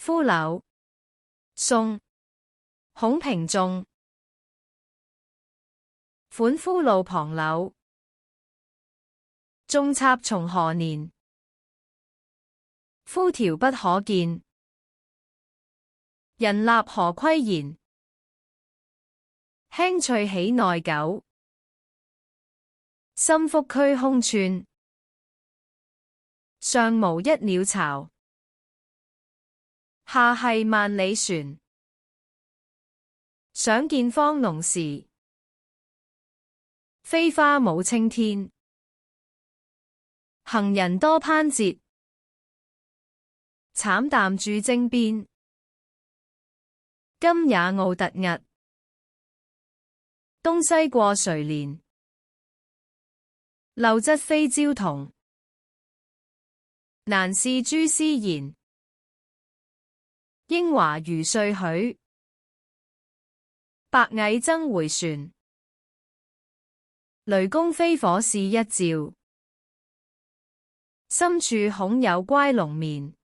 夫柳，宋，孔平仲。款夫路旁柳，種插從何年？夫條不可見，人立何喟然？輕翠喜耐久，心腹區空寸。上無一鳥巢，下繫萬里船。想見芳濃時，飛花舞青天。行人多攀折，慘淡著征邊。今也傲突兀，東西過垂簾。漏質非朝同，難試諸絲弦。英華如歲許，白蟻爭回旋。雷公飛火試一照，深處恐有乖龍眠。